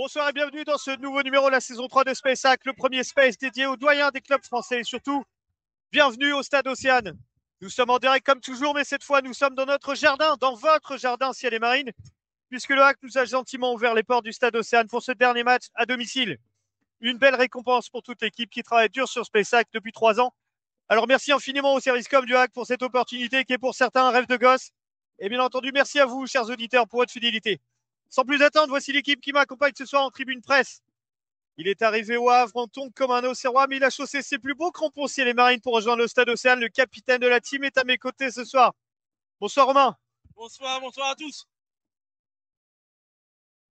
Bonsoir et bienvenue dans ce nouveau numéro de la saison 3 de Space Hack, le premier space dédié aux doyens des clubs français et surtout, bienvenue au Stade Océane. Nous sommes en direct comme toujours, mais cette fois nous sommes dans notre jardin, dans votre jardin ciel et marine, puisque le Hack nous a gentiment ouvert les portes du Stade Océane pour ce dernier match à domicile. Une belle récompense pour toute l'équipe qui travaille dur sur Space Hack depuis 3 ans. Alors merci infiniment au service com du Hack pour cette opportunité qui est pour certains un rêve de gosse. Et bien entendu, merci à vous, chers auditeurs, pour votre fidélité. Sans plus attendre, voici l'équipe qui m'accompagne ce soir en tribune presse. Il est arrivé au Havre en tombe comme un Auxerrois, mais il a chaussé ses plus beaux crampons ciel et marine pour rejoindre le Stade Océane. Le capitaine de la team est à mes côtés ce soir. Bonsoir Romain. Bonsoir à tous.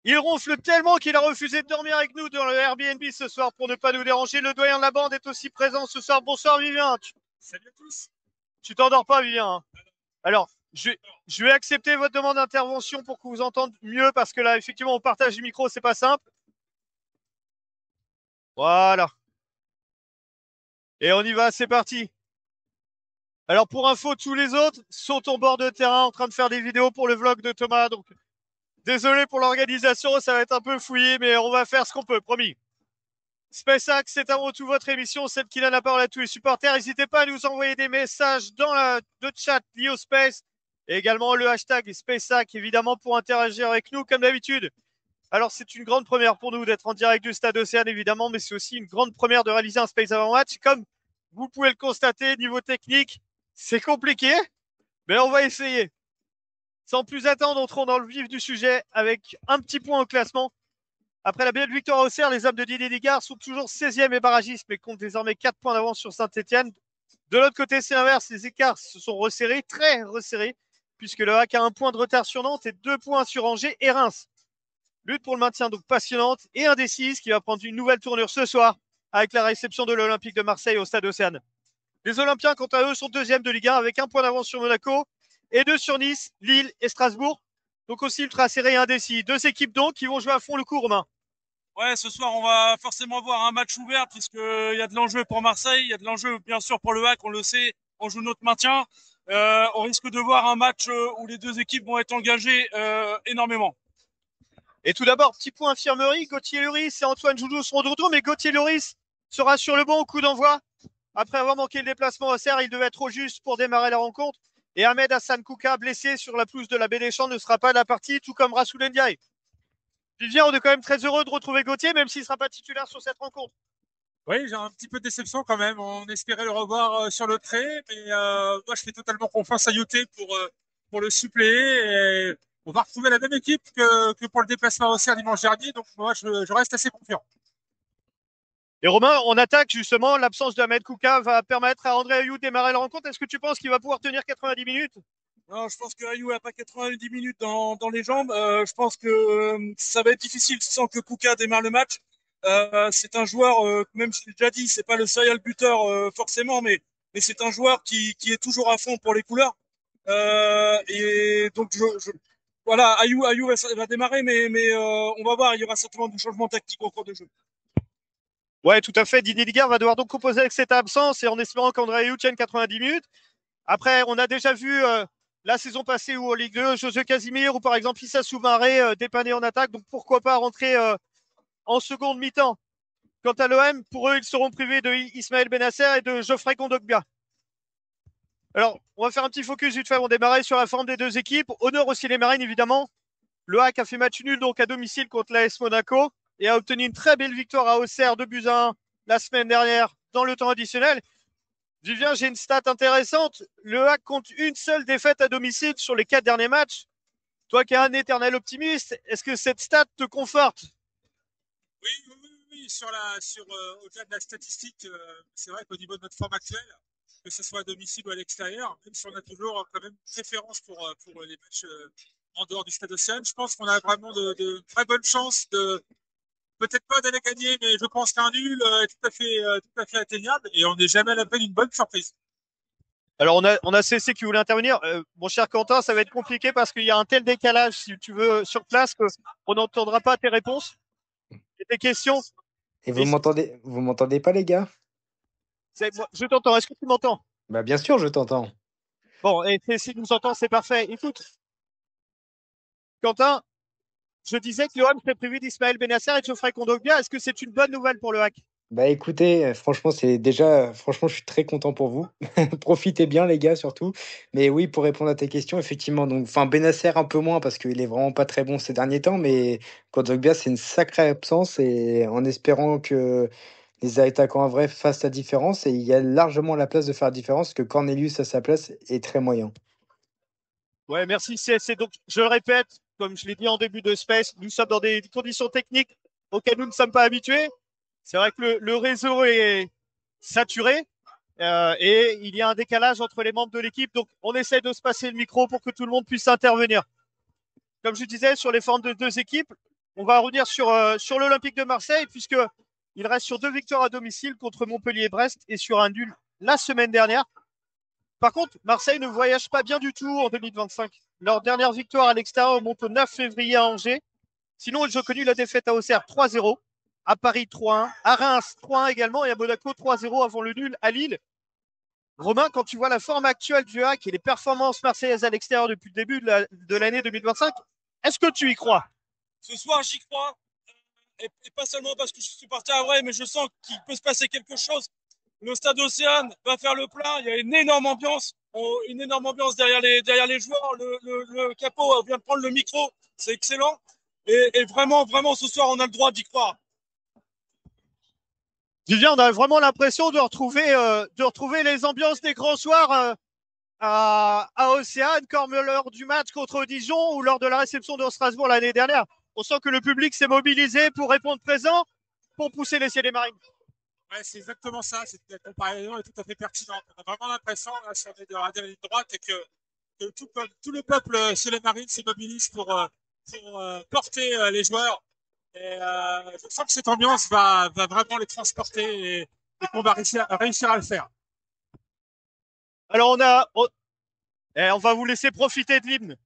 Il ronfle tellement qu'il a refusé de dormir avec nous dans le Airbnb ce soir pour ne pas nous déranger. Le doyen de la bande est aussi présent ce soir. Bonsoir Vivien. Salut à tous. Tu t'endors pas Vivien, hein? Alors, je vais accepter votre demande d'intervention pour que vous entendez mieux parce que là, effectivement, on partage du micro, c'est pas simple. Voilà. Et on y va, c'est parti. Alors, pour info, tous les autres sont en bord de terrain en train de faire des vidéos pour le vlog de Thomas. Donc, désolé pour l'organisation, ça va être un peu fouillé, mais on va faire ce qu'on peut, promis. Space Hack, c'est avant tout votre émission, celle qui donne la parole à tous les supporters. N'hésitez pas à nous envoyer des messages dans le chat lié au Space et également le hashtag Space Hack, évidemment, pour interagir avec nous comme d'habitude. Alors, c'est une grande première pour nous d'être en direct du Stade Océane, évidemment, mais c'est aussi une grande première de réaliser un Space avant-match. Comme vous pouvez le constater, niveau technique, c'est compliqué, mais on va essayer. Sans plus attendre, entrons dans le vif du sujet avec un petit point au classement. Après la belle victoire à Auxerre, les hommes de Didier Digard sont toujours 16e et barragistes, mais comptent désormais 4 points d'avance sur Saint-Etienne. De l'autre côté, c'est l'inverse. Les écarts se sont resserrés, très resserrés, puisque le HAC a un point de retard sur Nantes et 2 points sur Angers et Reims. Lutte pour le maintien donc passionnante et indécise qui va prendre une nouvelle tournure ce soir avec la réception de l'Olympique de Marseille au Stade Océane. Les Olympiens, quant à eux, sont deuxièmes de Ligue 1 avec 1 point d'avance sur Monaco et 2 sur Nice, Lille et Strasbourg. Donc aussi ultra serré et indécis. 2 équipes donc qui vont jouer à fond le coup, Romain. Ouais, ce soir, on va forcément avoir un match ouvert puisqu'il y a de l'enjeu pour Marseille, il y a de l'enjeu bien sûr pour le HAC, on le sait, on joue notre maintien. On risque de voir un match où les deux équipes vont être engagées énormément. Et tout d'abord, petit point infirmerie, Gauthier Lloris et Antoine Joujou seront de retour, mais Gauthier Lloris sera sur le banc au coup d'envoi. Après avoir manqué le déplacement au Serre, il devait être au juste pour démarrer la rencontre. Et Ahmed Hassan Kouka, blessé sur la pelouse de la Baie des Champs, ne sera pas de la partie, tout comme Rassoul Ndiaye. Vivien, on est quand même très heureux de retrouver Gauthier, même s'il ne sera pas titulaire sur cette rencontre. Oui, j'ai un petit peu de déception quand même. On espérait le revoir sur le trait, mais moi je fais totalement confiance à Youté pour le suppléer. Et on va retrouver la même équipe que pour le déplacement au Serre dimanche dernier, donc moi je reste assez confiant. Et Romain, on attaque justement. L'absence d'Ahmed Kouka va permettre à André Ayew de démarrer la rencontre. Est-ce que tu penses qu'il va pouvoir tenir 90 minutes? Non, je pense que Ayou n'a pas 90 minutes dans les jambes. Je pense que ça va être difficile sans que Kuka démarre le match. C'est un joueur, même si je l'ai déjà dit, c'est pas le serial buteur forcément, mais c'est un joueur qui est toujours à fond pour les couleurs. Et donc voilà, Ayou va démarrer, mais on va voir, il y aura certainement du changement tactique au cours de jeu. Ouais, tout à fait. Didier Ligard va devoir donc composer avec cette absence et en espérant qu'André Ayew tienne 90 minutes. Après, on a déjà vu la saison passée ou en Ligue 2, José Casimir ou par exemple Issa Soumaré dépanner en attaque. Donc pourquoi pas rentrer en seconde mi-temps. Quant à l'OM, pour eux, ils seront privés de Ismaël Benasser et de Geoffrey Kondogbia. Alors, on va faire un petit focus vite fait avant de démarrer sur la forme des deux équipes. Honneur aussi les Marines, évidemment. Le HAC a fait match nul donc à domicile contre l'AS Monaco et a obtenu une très belle victoire à Auxerre 2-1 la semaine dernière dans le temps additionnel. Vivien, j'ai une stat intéressante. Le HAC compte une seule défaite à domicile sur les 4 derniers matchs. Toi qui es un éternel optimiste, est-ce que cette stat te conforte? Oui, au-delà de la statistique, c'est vrai qu'au niveau de notre forme actuelle, que ce soit à domicile ou à l'extérieur, même si on a toujours quand même une préférence pour les matchs en dehors du Stade Océane, je pense qu'on a vraiment de très bonnes chances de peut-être pas d'aller gagner, mais je pense qu'un nul est tout à fait atteignable et on n'est jamais à l'abri d'une bonne surprise. Alors, on a CC qui voulait intervenir. Mon cher Quentin, ça va être compliqué parce qu'il y a un tel décalage, si tu veux, sur place, qu'on n'entendra pas tes réponses et tes questions. Et Et vous m'entendez pas, les gars? je t'entends. Est-ce que tu m'entends? Bah bien sûr, je t'entends. Bon, et si nous entend, c'est parfait. Écoute, Quentin, je disais que le HAC serait privé d'Ismaël Benasser et de Geoffrey Kondogbia. Est-ce que c'est une bonne nouvelle pour le HAC? Bah écoutez, franchement, franchement, je suis très content pour vous. Profitez bien, les gars, surtout. Mais oui, pour répondre à tes questions, effectivement, donc, enfin, Benacer un peu moins parce qu'il est vraiment pas très bon ces derniers temps, mais Kondogbia, c'est une sacrée absence et en espérant que les attaquants en vrai fassent la différence et il y a largement la place de faire la différence que Cornelius à sa place est très moyen. Ouais, merci CSC. Donc, je le répète, comme je l'ai dit en début de Space, nous sommes dans des conditions techniques auxquelles nous ne sommes pas habitués. C'est vrai que le réseau est saturé et il y a un décalage entre les membres de l'équipe. Donc, on essaie de se passer le micro pour que tout le monde puisse intervenir. Comme je disais, sur les formes de deux équipes, on va revenir sur l'Olympique de Marseille, puisqu'il reste sur 2 victoires à domicile contre Montpellier et Brest et sur un nul la semaine dernière. Par contre, Marseille ne voyage pas bien du tout en 2025. Leur dernière victoire à l'extérieur remonte au 9 février à Angers. Sinon, ils ont connu la défaite à Auxerre 3-0, à Paris 3-1, à Reims 3-1 également et à Monaco 3-0 avant le nul à Lille. Romain, quand tu vois la forme actuelle du HAC et les performances marseillaises à l'extérieur depuis le début de l'année 2025, est-ce que tu y crois? Ce soir, j'y crois. Et pas seulement parce que je suis parti à Vrai, mais je sens qu'il peut se passer quelque chose. Le stade Océane va faire le plein. Il y a une énorme ambiance. Une énorme ambiance derrière les joueurs. Le capot vient de prendre le micro. C'est excellent. Et vraiment, vraiment, ce soir, on a le droit d'y croire. Vivien, on a vraiment l'impression de retrouver les ambiances des grands soirs à Océane, comme lors du match contre Dijon ou lors de la réception de Strasbourg l'année dernière. On sent que le public s'est mobilisé pour répondre présent, pour pousser les Ciels des Marines. Ouais, c'est exactement ça. La comparaison est tout à fait pertinente. On a vraiment l'impression, là, si on est de la ligne droite, que tout le peuple chez les Marines se mobilise pour porter les joueurs. Et je sens que cette ambiance va vraiment les transporter et qu'on va réussir à le faire. Alors on va vous laisser profiter de l'hymne.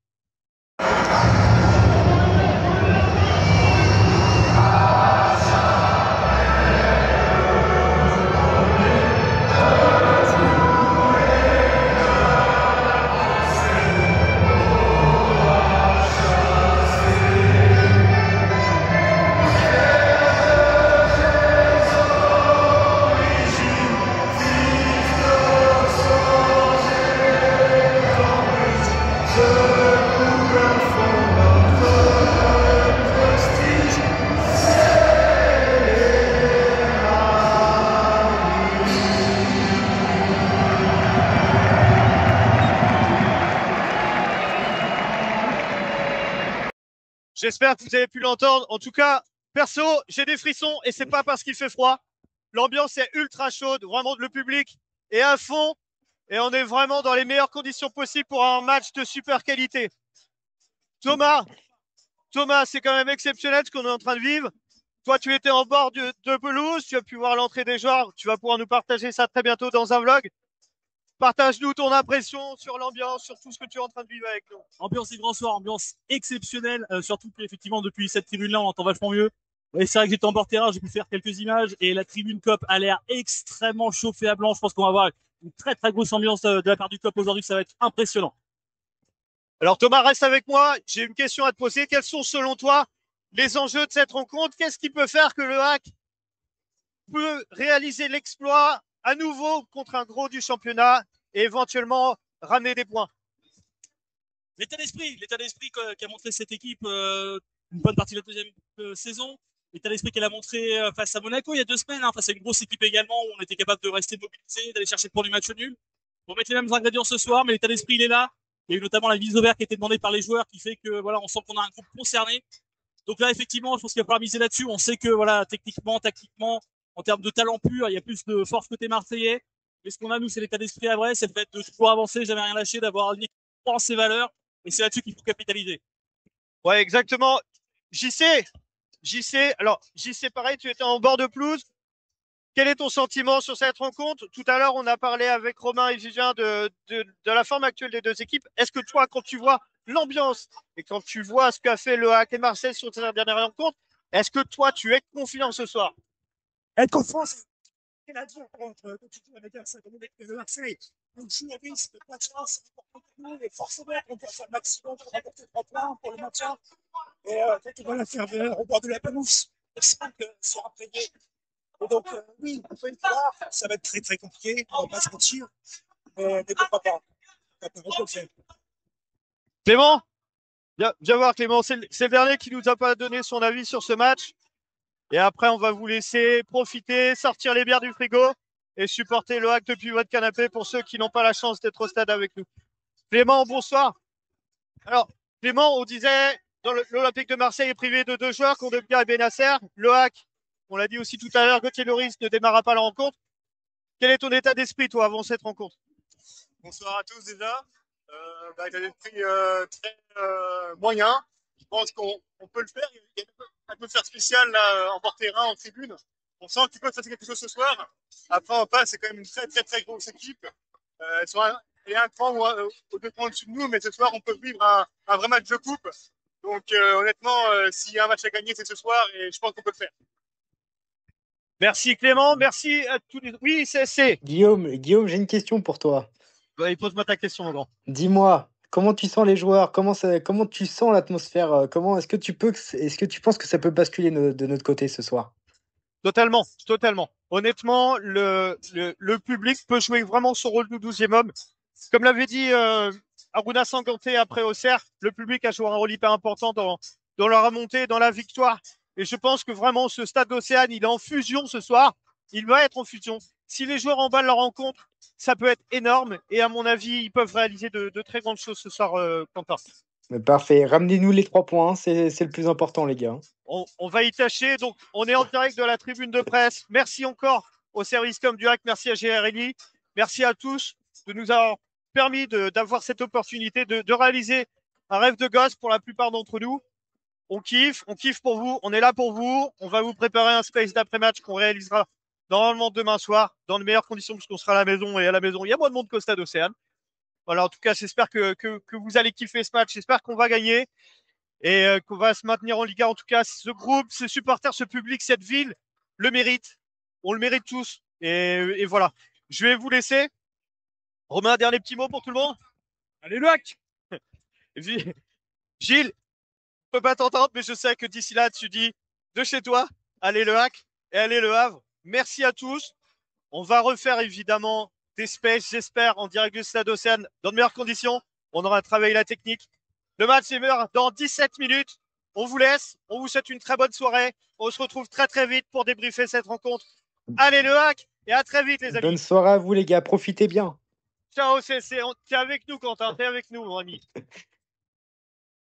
J'espère que vous avez pu l'entendre. En tout cas, perso, j'ai des frissons et c'est pas parce qu'il fait froid. L'ambiance est ultra chaude, vraiment le public est à fond et on est vraiment dans les meilleures conditions possibles pour un match de super qualité. Thomas, c'est quand même exceptionnel ce qu'on est en train de vivre. Toi, tu étais en bord de pelouse, tu as pu voir l'entrée des joueurs, tu vas pouvoir nous partager ça très bientôt dans un vlog. Partage-nous ton impression sur l'ambiance, sur tout ce que tu es en train de vivre avec nous. Ambiance des grands soirs, ambiance exceptionnelle, surtout qu'effectivement depuis cette tribune-là, on entend vachement mieux. Et c'est vrai que j'étais en bord terrain, j'ai pu faire quelques images et la tribune COP a l'air extrêmement chauffée à blanc. Je pense qu'on va avoir une très très grosse ambiance de la part du COP aujourd'hui, ça va être impressionnant. Alors Thomas, reste avec moi, j'ai une question à te poser. Quels sont selon toi les enjeux de cette rencontre? Qu'est-ce qui peut faire que le HAC peut réaliser l'exploit à nouveau contre un gros du championnat et éventuellement ramener des points? L'état d'esprit qu'a montré cette équipe une bonne partie de la deuxième saison, l'état d'esprit qu'elle a montré face à Monaco il y a 2 semaines, face à une grosse équipe également où on était capable de rester mobilisé, d'aller chercher le point du match nul. On va mettre les mêmes ingrédients ce soir, mais l'état d'esprit il est là. Il y a eu notamment la mise au vert qui a été demandée par les joueurs, qui fait que voilà, on sent qu'on a un groupe concerné. Donc là, effectivement, je pense qu'il va falloir miser là-dessus. On sait que voilà, techniquement, tactiquement, en termes de talent pur, il y a plus de force côté marseillais. Mais ce qu'on a, nous, c'est l'état d'esprit à vrai, c'est le fait de toujours avancer, jamais rien lâcher, d'avoir une équipe qui croit en ses valeurs. Et c'est là-dessus qu'il faut capitaliser. Ouais, exactement. Alors, JC, pareil, tu étais en bord de pelouse. Quel est ton sentiment sur cette rencontre? Tout à l'heure, on a parlé avec Romain et Vivien de la forme actuelle des deux équipes. Est-ce que toi, quand tu vois l'ambiance et quand tu vois ce qu'a fait le HAC et Marseille sur cette dernière rencontre, est-ce que toi, tu es confiant ce soir? Être confiant, c'est la dire contre de Marseille. On joue au risque de pas de chance, c'est important pour nous, et forcément, on doit faire le maximum pour remporter 3 points pour le maintien. Et quand on va la faire au bord de la pelouse, on sent que c'est imprégné. Et donc, oui, on peut y croire, ça va être très très compliqué, on va pas se mentir, mais pourquoi pas, on peut le faire. Clément, viens voir Clément, c'est le dernier qui nous a pas donné son avis sur ce match. Et après, on va vous laisser profiter, sortir les bières du frigo et supporter le hack depuis votre canapé pour ceux qui n'ont pas la chance d'être au stade avec nous. Clément, bonsoir. Alors, Clément, on disait, dans l'Olympique de Marseille est privé de 2 joueurs, Kondogbia et Benasser. Le hack, on l'a dit aussi tout à l'heure, Gauthier Loris ne démarra pas la rencontre. Quel est ton état d'esprit, toi, avant cette rencontre? Bonsoir à tous déjà. État d'esprit très moyen. Je pense qu'on peut le faire. Il y a une atmosphère spéciale là, en bord-terrain, en tribune. On sent qu'il peut se passer quelque chose ce soir. Après, en face, c'est quand même une très très très grosse équipe. Il y a un cran ou deux crans au-dessus de nous, mais ce soir, on peut vivre un vrai match de coupe. Donc honnêtement, s'il y a un match à gagner, c'est ce soir et je pense qu'on peut le faire. Merci Clément, merci à tous les... Oui, c'est... Guillaume, j'ai une question pour toi. Bah, pose-moi ta question, mon grand. Dis-moi, comment tu sens les joueurs? Comment tu sens l'atmosphère? Est-ce que tu penses que ça peut basculer de notre côté ce soir? Totalement, totalement. Honnêtement, le public peut jouer vraiment son rôle de 12e homme. Comme l'avait dit Aruna Sanganté après Auxerre, le public a joué un rôle hyper important dans la remontée, dans la victoire. Et je pense que vraiment, ce stade d'Océane, il est en fusion ce soir. Il va être en fusion. Si les joueurs emballent leur rencontre, ça peut être énorme. Et à mon avis, ils peuvent réaliser de très grandes choses ce soir, Quentin. Mais parfait. Ramenez-nous les 3 points, c'est le plus important, les gars. On va y tâcher. Donc, on est en direct de la tribune de presse. Merci encore au service comme du hack. Merci à GRLI. Merci à tous de nous avoir permis d'avoir cette opportunité de réaliser un rêve de gosse pour la plupart d'entre nous. On kiffe pour vous. On est là pour vous. On va vous préparer un space d'après-match qu'on réalisera normalement demain soir dans de meilleures conditions puisqu'on sera à la maison et à la maison. Il y a moins de monde qu'au stade Océane. Voilà, en tout cas, j'espère que vous allez kiffer ce match. J'espère qu'on va gagner et qu'on va se maintenir en Liga. En tout cas, ce groupe, ces supporters, ce public, cette ville le mérite. On le mérite tous. Et voilà. Je vais vous laisser. Romain, un dernier petit mot pour tout le monde. Allez, le hack. Gilles, je ne peux pas t'entendre, mais je sais que d'ici là, tu dis de chez toi, allez le hack et allez le Havre. Merci à tous. On va refaire évidemment des spaces, j'espère, en direct du Stade Océane dans de meilleures conditions. On aura travaillé la technique. Le match est dans 17 minutes. On vous laisse. On vous souhaite une très bonne soirée. On se retrouve très très vite pour débriefer cette rencontre. Allez le hack et à très vite les amis. Bonne soirée à vous les gars, profitez bien. Ciao, t'es avec nous Quentin, t'es avec nous mon ami.